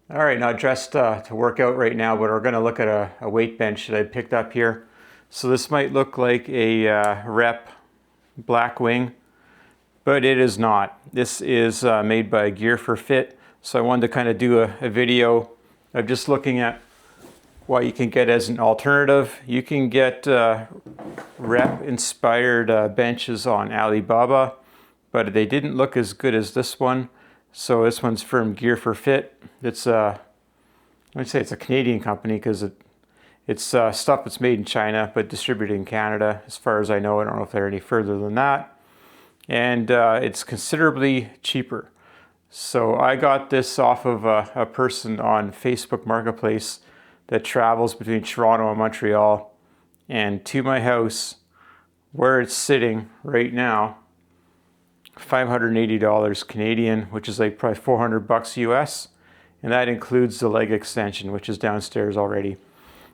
All right, now dressed to work out right now, but we're going to look at a weight bench that I picked up here. So this might look like a rep Blackwing, but it is not. This is made by GearForFit. So I wanted to kind of do a video of just looking at what you can get as an alternative. You can get rep inspired benches on Alibaba, but they didn't look as good as this one. So this one's from GearForFit. It's I'd say it's a Canadian company because it's stuff that's made in China but distributed in Canada. As far as I know, I don't know if they're any further than that. And it's considerably cheaper. So I got this off of a person on Facebook Marketplace that travels between Toronto and Montreal, and to my house where it's sitting right now, $580 Canadian, which is like probably 400 bucks US, and that includes the leg extension, which is downstairs already.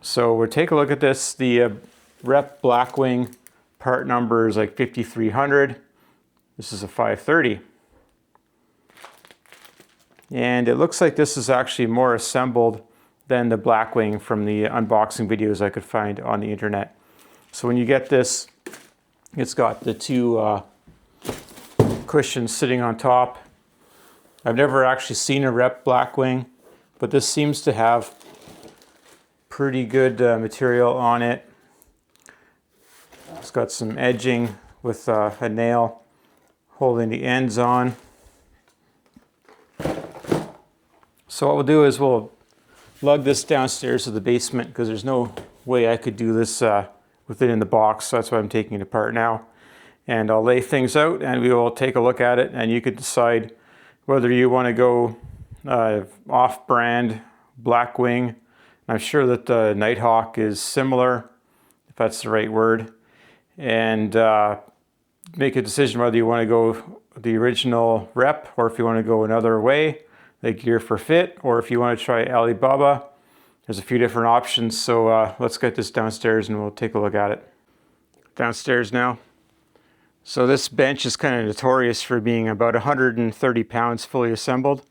So we'll take a look at this. The Rep Blackwing part number is like 5300. This is a 530. And it looks like this is actually more assembled than the Blackwing from the unboxing videos I could find on the internet. So when you get this, it's got the two cushions sitting on top. I've never actually seen a Rep Blackwing, but this seems to have pretty good material on it. It's got some edging with a nail holding the ends on. So what we'll do is we'll lug this downstairs to the basement because there's no way I could do this with it in the box. So that's why I'm taking it apart now. And I'll lay things out and we will take a look at it, and you could decide whether you want to go off-brand Blackwing. I'm sure that the Nighthawk is similar, if that's the right word, and make a decision whether you want to go the original Rep or if you want to go another way, like GearForFit, or if you want to try Alibaba. There's a few different options, so let's get this downstairs and we'll take a look at it. Downstairs now. So this bench is kind of notorious for being about 130 pounds fully assembled.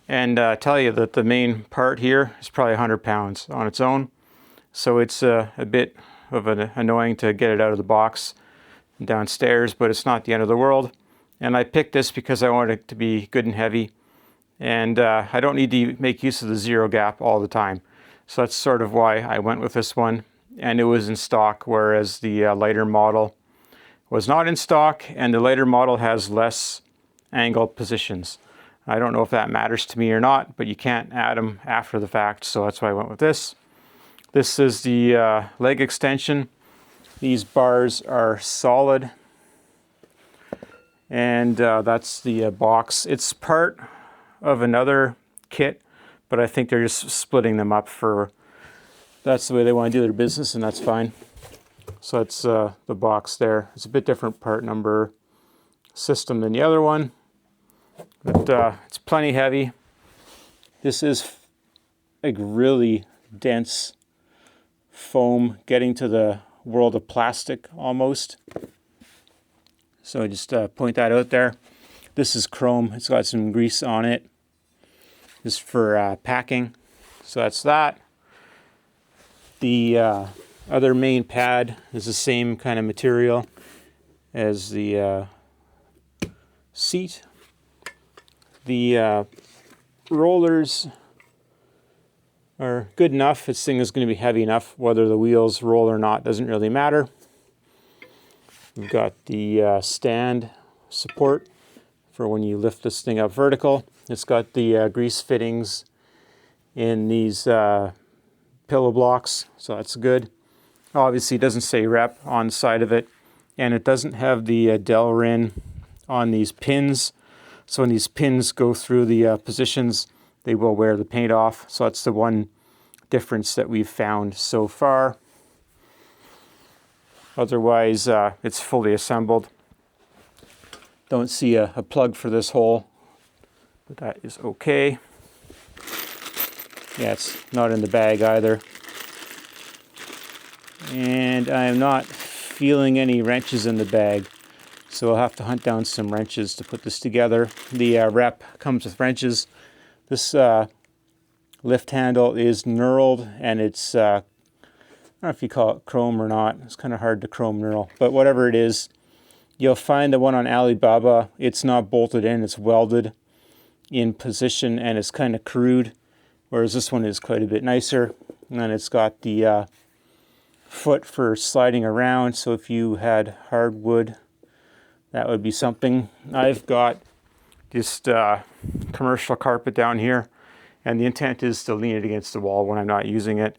And tell you that the main part here is probably 100 pounds on its own. So it's a bit of an annoying to get it out of the box downstairs, but it's not the end of the world. And I picked this because I wanted it to be good and heavy. And I don't need to make use of the ZeroGap all the time. So that's sort of why I went with this one. And it was in stock, whereas the lighter model was not in stock, and the lighter model has less angle positions. I don't know if that matters to me or not, but you can't add them after the fact, so that's why I went with this. This is the leg extension. These bars are solid, and that's the box. It's part of another kit, but I think they're just splitting them up for, that's the way they want to do their business, and that's fine. So that's the box there. It's a bit different part number system than the other one, but it's plenty heavy. This is like really dense foam, getting to the world of plastic almost. So I just point that out there. This is chrome. It's got some grease on it. This is for packing. So that's that. The other main pad is the same kind of material as the seat. The rollers are good enough. This thing is going to be heavy enough. Whether the wheels roll or not doesn't really matter. We've got the stand support for when you lift this thing up vertical. It's got the grease fittings in these pillow blocks, so that's good. Obviously it doesn't say Rep on the side of it, and it doesn't have the Delrin on these pins. So when these pins go through the positions, they will wear the paint off. So that's the one difference that we've found so far. Otherwise, it's fully assembled. Don't see a plug for this hole, but that is okay. Yeah, it's not in the bag either. And I'm not feeling any wrenches in the bag, so I'll have to hunt down some wrenches to put this together. The Rep comes with wrenches. This lift handle is knurled, and it's, I don't know if you call it chrome or not. It's kind of hard to chrome knurl, but whatever it is, you'll find the one on Alibaba, it's not bolted in, it's welded in position, and it's kind of crude, whereas this one is quite a bit nicer. And then it's got the foot for sliding around, so if you had hardwood, that would be something. I've got just commercial carpet down here, and the intent is to lean it against the wall when I'm not using it.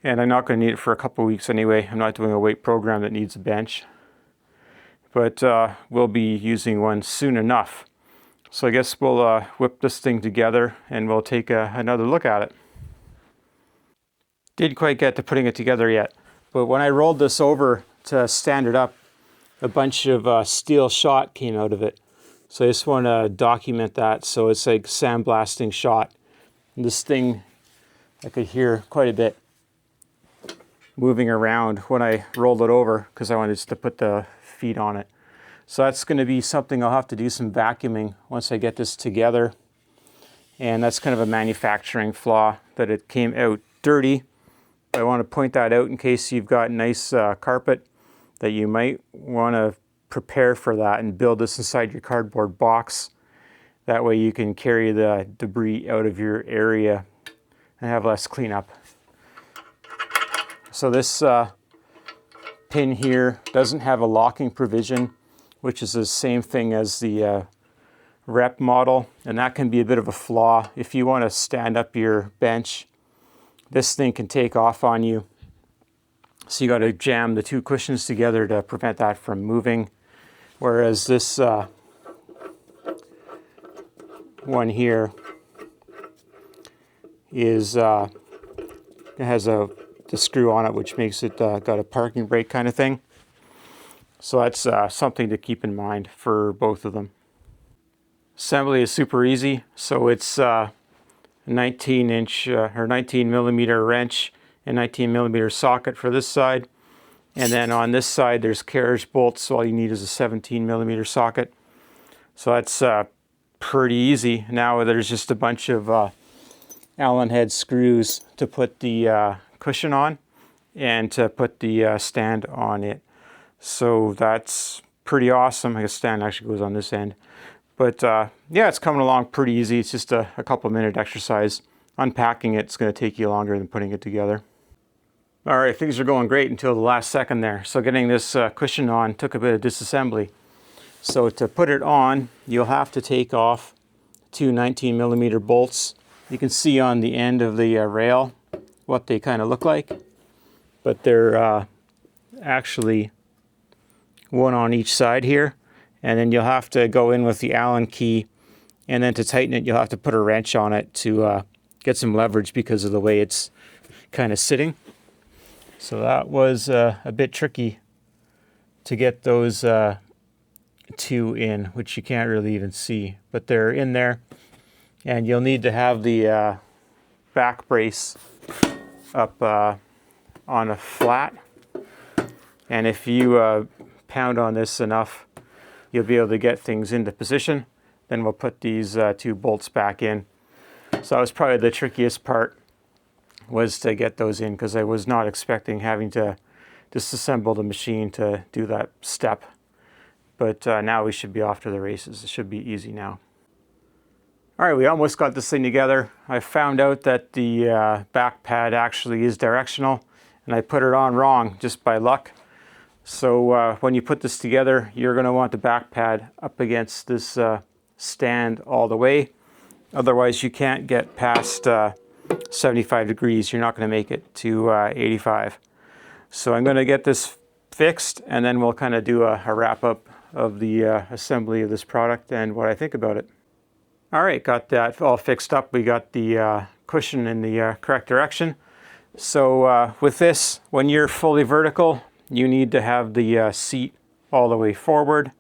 And I'm not going to need it for a couple of weeks anyway. I'm not doing a weight program that needs a bench. But we'll be using one soon enough. So I guess we'll whip this thing together and we'll take another look at it. Didn't quite get to putting it together yet, but when I rolled this over to stand it up, a bunch of steel shot came out of it. So I just want to document that. So it's like sandblasting shot. And this thing, I could hear quite a bit moving around when I rolled it over because I wanted to put the feet on it. So that's going to be something I'll have to do some vacuuming once I get this together. And that's kind of a manufacturing flaw, that it came out dirty. I want to point that out in case you've got nice carpet, that you might want to prepare for that and build this inside your cardboard box. That way you can carry the debris out of your area and have less cleanup. So this pin here doesn't have a locking provision, which is the same thing as the rep model, and that can be a bit of a flaw. If you want to stand up your bench, this thing can take off on you. So you got to jam the two cushions together to prevent that from moving. Whereas this one here is it has the screw on it, which makes it got a parking brake kind of thing. So that's something to keep in mind for both of them. Assembly is super easy. So it's a 19-inch or 19 millimeter wrench and 19 millimeter socket for this side. And then on this side, there's carriage bolts. So all you need is a 17 millimeter socket. So that's pretty easy. Now there's just a bunch of Allen head screws to put the cushion on and to put the stand on it. So that's pretty awesome. I guess stand actually goes on this end. But yeah, it's coming along pretty easy. It's just a couple minute exercise. Unpacking it's going to take you longer than putting it together. All right, things are going great until the last second there. So getting this cushion on took a bit of disassembly. So to put it on, you'll have to take off two 19 millimeter bolts. You can see on the end of the rail what they kind of look like, but they're actually one on each side here. And then you'll have to go in with the Allen key, and then to tighten it, you'll have to put a wrench on it to get some leverage because of the way it's kind of sitting. So that was a bit tricky to get those two in, which you can't really even see, but they're in there. And you'll need to have the back brace up on a flat. And if you pound on this enough, you'll be able to get things into position. Then we'll put these two bolts back in. So that was probably the trickiest part, was to get those in, because I was not expecting having to disassemble the machine to do that step. But now we should be off to the races. It should be easy now. All right, we almost got this thing together. I found out that the back pad actually is directional, and I put it on wrong just by luck. So when you put this together, you're going to want the back pad up against this stand all the way. Otherwise, you can't get past 75 degrees. You're not going to make it to 85. So I'm going to get this fixed, and then we'll kind of do a wrap-up of the assembly of this product and what I think about it. All right, got that all fixed up. We got the cushion in the correct direction. So with this, when you're fully vertical, you need to have the seat all the way forward.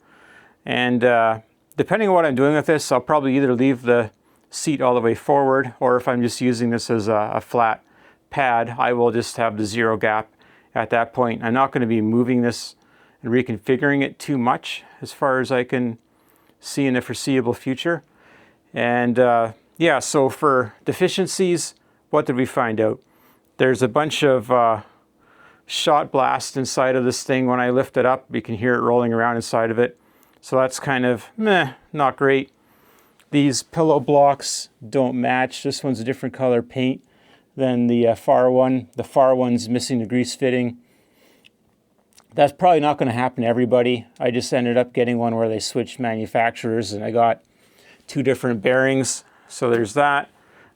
And depending on what I'm doing with this, I'll probably either leave the seat all the way forward, or if I'm just using this as a flat pad, I will just have the ZeroGap at that point. I'm not going to be moving this and reconfiguring it too much as far as I can see in the foreseeable future. And yeah, so for deficiencies, what did we find out? There's a bunch of shot blast inside of this thing. When I lift it up, you can hear it rolling around inside of it. So that's kind of meh, not great. These pillow blocks don't match. This one's a different color paint than the far one. The far one's missing the grease fitting. That's probably not going to happen to everybody. I just ended up getting one where they switched manufacturers, and I got 2 different bearings. So there's that.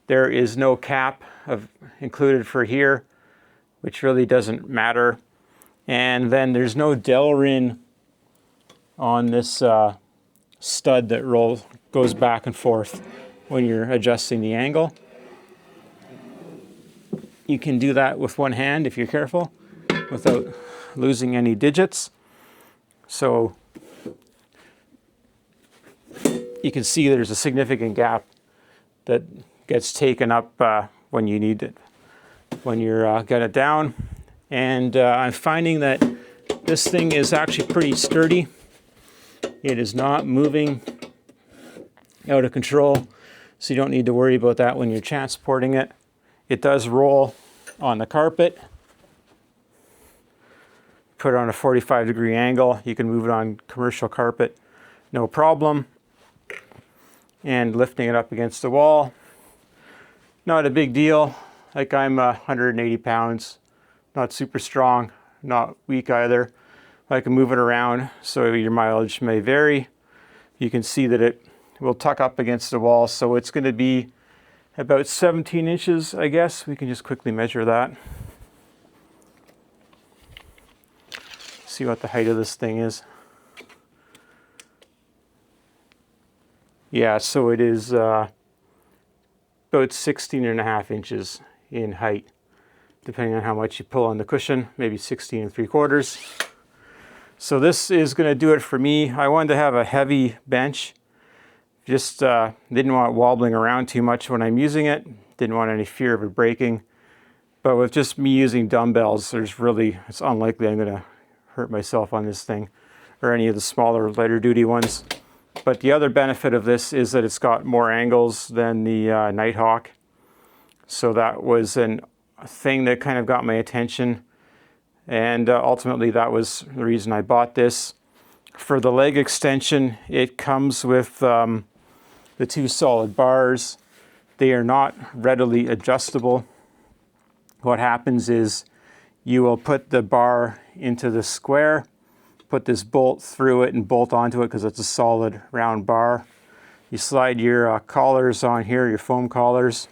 There is no cap included for here, which really doesn't matter. And then there's no Delrin on this stud that goes back and forth when you're adjusting the angle. You can do that with one hand if you're careful, without losing any digits. So you can see there's a significant gap that gets taken up when you need it, when you're got it down. And I'm finding that this thing is actually pretty sturdy. It is not moving out of control, so you don't need to worry about that when you're transporting it. It does roll on the carpet. Put it on a 45-degree angle. You can move it on commercial carpet, no problem. And lifting it up against the wall, not a big deal. Like, I'm 180 pounds, not super strong, not weak either. I can move it around, so your mileage may vary. You can see that it will tuck up against the wall, so it's going to be about 17 inches, I guess. We can just quickly measure that. See what the height of this thing is. Yeah, so it is about 16.5 inches in height, depending on how much you pull on the cushion, maybe 16 3/4. So this is going to do it for me. I wanted to have a heavy bench. Just didn't want it wobbling around too much when I'm using it. Didn't want any fear of it breaking. But with just me using dumbbells, it's unlikely I'm going to hurt myself on this thing, or any of the smaller, lighter duty ones. But the other benefit of this is that it's got more angles than the Nighthawk. So that was a thing that kind of got my attention. And ultimately that was the reason I bought this. For the leg extension, it comes with the 2 solid bars. They are not readily adjustable. What happens is you will put the bar into the square, put this bolt through it and bolt onto it because it's a solid round bar. You slide your collars on here, your foam collars,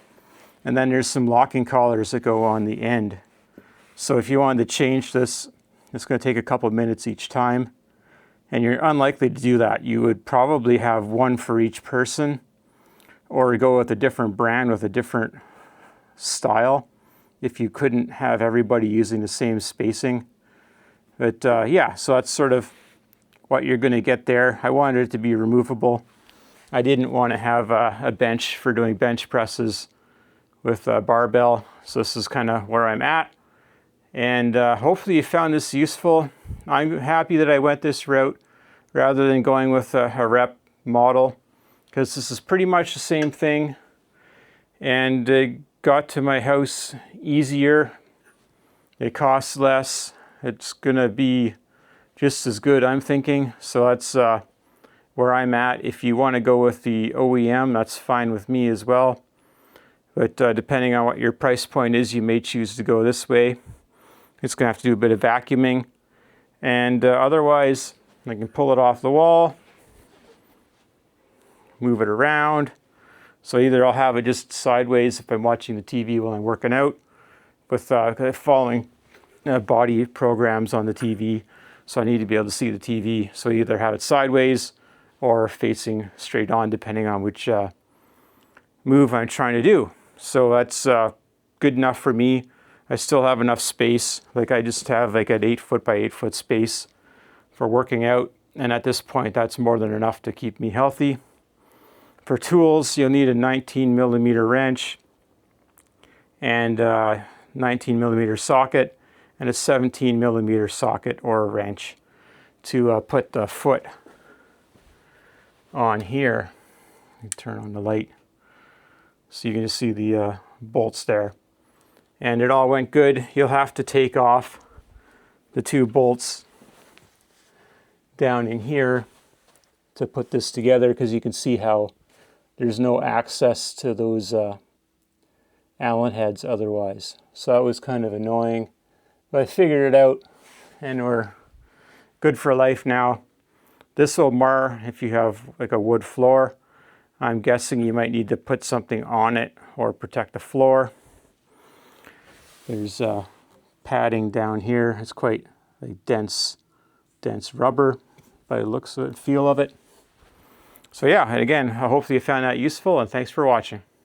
and then there's some locking collars that go on the end. So if you wanted to change this, it's going to take a couple of minutes each time, and you're unlikely to do that. You would probably have one for each person, or go with a different brand with a different style if you couldn't have everybody using the same spacing. But yeah, so that's sort of what you're going to get there. I wanted it to be removable. I didn't want to have a bench for doing bench presses with a barbell. So this is kind of where I'm at. And hopefully you found this useful. I'm happy that I went this route rather than going with a rep model, because this is pretty much the same thing. And it got to my house easier. It costs less. It's gonna be just as good, I'm thinking. So that's where I'm at. If you want to go with the OEM, that's fine with me as well. But depending on what your price point is, you may choose to go this way. It's gonna have to do a bit of vacuuming. And otherwise, I can pull it off the wall, move it around. So either I'll have it just sideways if I'm watching the TV while I'm working out, with following body programs on the TV. So I need to be able to see the TV. So either have it sideways or facing straight on, depending on which move I'm trying to do. So that's good enough for me. I still have enough space. Like, I just have like an 8 foot by 8 foot space for working out. And at this point, that's more than enough to keep me healthy. For tools, you'll need a 19 millimeter wrench and 19 millimeter socket and a 17 millimeter socket or a wrench to put the foot on here. Turn on the light so you can just see the bolts there. And it all went good. You'll have to take off the 2 bolts down in here to put this together, because you can see how there's no access to those Allen heads otherwise. So that was kind of annoying, but I figured it out and we're good for life now. This will mar if you have like a wood floor. I'm guessing you might need to put something on it or protect the floor. There's padding down here. It's quite like dense rubber by the looks of it, feel of it. So yeah, and again, hopefully you found that useful, and thanks for watching.